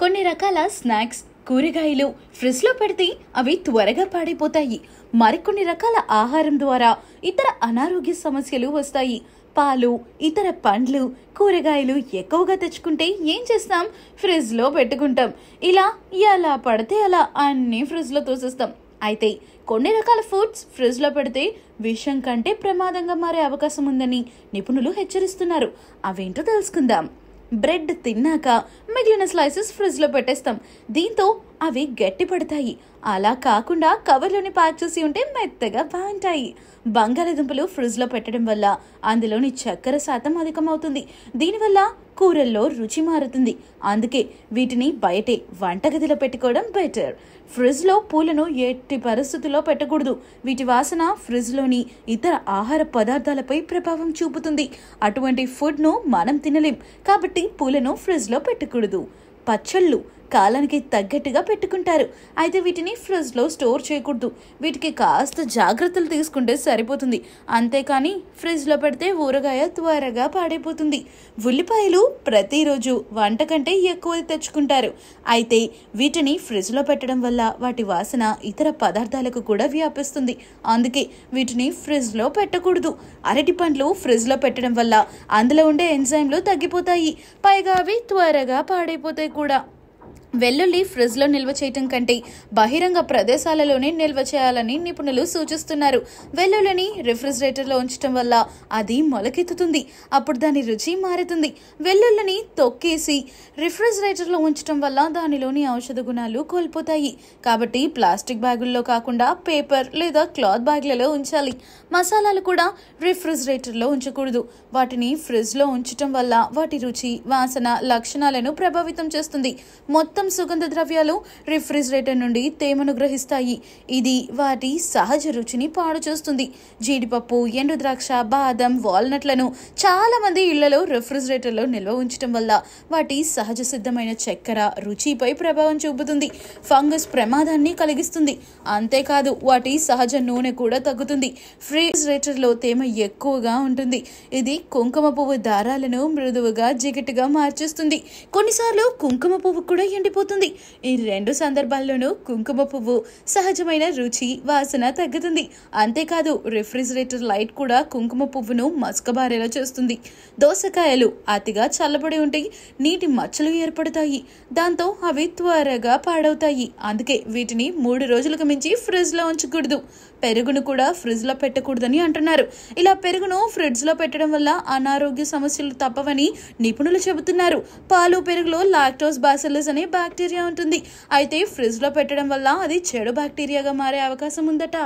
కొన్ని రకాల స్నాక్స్ కూరగాయలు ఫ్రిడ్జ్ లో పెడితే అవి త్వరగా పాడైపోతాయి. మరికొన్ని రకాల ఆహారం ద్వారా ఇతర అనారోగ్య సమస్యలు వస్తాయి. పాలు, ఇతర పండ్లు, కూరగాయలు ఎక్కువగా తెచ్చుకుంటే ఏం చేస్తాం? ఫ్రిడ్జ్ లో పెట్టుకుంటాం. ఇలా ఎలా పడితే అలా అన్ని ఫ్రిడ్జ్ లో తోసేస్తాం. అయితే కొన్ని రకాల ఫుడ్స్ ఫ్రిడ్జ్ లో పెడితే విషం కంటే ప్రమాదంగా మారే అవకాశం ఉందని నిపుణులు హెచ్చరిస్తున్నారు. అవేంటో తెలుసుకుందాం. బ్రెడ్ తిన్నాక మిగిలిన స్లైసెస్ ఫ్రిడ్జ్ లో పెట్టేస్తాం. దీంతో అవి గట్టి పడతాయి. అలా కాకుండా కవర్లోని ప్యాక్ చేసి ఉంటే మెత్తగా బాగుంటాయి. బంగాళాదుంపలు ఫ్రిడ్జ్ లో పెట్టడం వల్ల అందులోని చక్కెర శాతం అధికమవుతుంది. దీనివల్ల కూరల్లో రుచి మారుతుంది. అందుకే వీటిని బయటే వంటగదిలో పెట్టుకోవడం బెటర్. ఫ్రిడ్జ్ లో పూలను ఎట్టి పరిస్థితుల్లో పెట్టకూడదు. వీటి వాసన ఫ్రిడ్జ్ లోని ఇతర ఆహార పదార్థాలపై ప్రభావం చూపుతుంది. అటువంటి ఫుడ్ ను మనం తినలేం. కాబట్టి పూలను ఫ్రిడ్జ్ లో పెట్టకూడదు. పచ్చళ్ళు కాలానికి తగ్గట్టుగా పెట్టుకుంటారు. అయితే వీటిని ఫ్రిడ్జ్ లో స్టోర్ చేయకూడదు. వీటికి కాస్త జాగ్రత్తలు తీసుకుంటే సరిపోతుంది. అంతేకాని ఫ్రిడ్జ్ లో పెడితే ఊరగాయ త్వరగా పాడైపోతుంది. ఉల్లిపాయలు ప్రతిరోజు వంట కంటే ఎక్కువ తెచ్చుకుంటారు. అయితే వీటిని ఫ్రిడ్జ్ లో పెట్టడం వల్ల వాటి వాసన ఇతర పదార్థాలకు కూడా వ్యాపిస్తుంది. అందుకే వీటిని ఫ్రిడ్జ్ లో పెట్టకూడదు. అరటి పండ్లు ఫ్రిడ్జ్ లో పెట్టడం వల్ల అందులో ఉండే ఎంజైమ్లు తగ్గిపోతాయి. పైగా అవి త్వరగా పాడైపోతాయి కూడా. వెల్లుల్లి ఫ్రిడ్జ్ లో నిల్వ చేయటం కంటే బహిరంగ ప్రదేశాలలోనే నిల్వ చేయాలని నిపుణులు సూచిస్తున్నారు. వెల్లుల్లిని రిఫ్రిజిరేటర్ లో ఉంచడం వల్ల అది మొలకెత్తుతుంది. అప్పుడు దాని రుచి మారుతుంది. వెల్లుల్లిని తొక్కేసి రిఫ్రిజిరేటర్ లో ఉంచడం వల్ల దానిలోని ఔషధ గుణాలు కోల్పోతాయి. కాబట్టి ప్లాస్టిక్ బ్యాగుల్లో కాకుండా పేపర్ లేదా క్లాత్ బ్యాగ్లలో ఉంచాలి. మసాలాలు కూడా రిఫ్రిజిరేటర్ లో ఉంచకూడదు. వాటిని ఫ్రిడ్జ్ లో ఉంచటం వల్ల వాటి రుచి, వాసన, లక్షణాలను ప్రభావితం చేస్తుంది. మొత్తం సుగంధ ద్రవ్యాలు రిఫ్రిజిరేటర్ నుండి తేమను గ్రహిస్తాయి. ఇది వాటి సహజ రుచిని పాడు చేస్తుంది. జీడిపప్పు, ఎండు ద్రాక్ష, బాదం, వాల్నట్లను చాలా మంది ఇళ్లలో రిఫ్రిజిరేటర్ లో నిల్వ ఉంచడం వల్ల వాటి సహజ సిద్ధమైన చక్కెర రుచిపై ప్రభావం చూపుతుంది. ఫంగస్ ప్రమాదాన్ని కలిగిస్తుంది. అంతేకాదు వాటి సహజ నూనె కూడా తగ్గుతుంది. రిఫ్రిజిరేటర్ లో తేమ ఎక్కువగా ఉంటుంది. ఇది కుంకుమ పువ్వు దారాలను మృదువుగా జిగటగా మార్చేస్తుంది. కొన్నిసార్లు కుంకుమ పువ్వు కూడా ఎండిపోతుంది. ఈ రెండు సందర్భాల్లోనూ కుంకుమ పువ్వు సహజమైన రుచి, వాసన తగ్గుతుంది. అంతేకాదు రిఫ్రిజిరేటర్ లైట్ కూడా కుంకుమ పువ్వును మసకబారేలా చేస్తుంది. దోసకాయలు అతిగా చల్లబడి ఉంటే నీటి మచ్చలు ఏర్పడతాయి. దాంతో అవి త్వరగా పాడవుతాయి. అందుకే వీటిని 3 రోజులకు మించి ఫ్రిడ్జ్ లో ఉంచకూడదు. పెరుగును కూడా ఫ్రిడ్జ్ లో పెట్టకూడదని అంటున్నారు. ఇలా పెరుగును ఫ్రిడ్జ్ లో పెట్టడం వల్ల అనారోగ్య సమస్యలు తప్పవని నిపుణులు చెబుతున్నారు. పాలు, పెరుగులో లాక్టోస్ బాసిల్లస్ అనే బ్యాక్టీరియా ఉంటుంది. అయితే ఫ్రిడ్జ్ లో పెట్టడం వల్ల అది చెడు బ్యాక్టీరియాగా మారే అవకాశం ఉందట.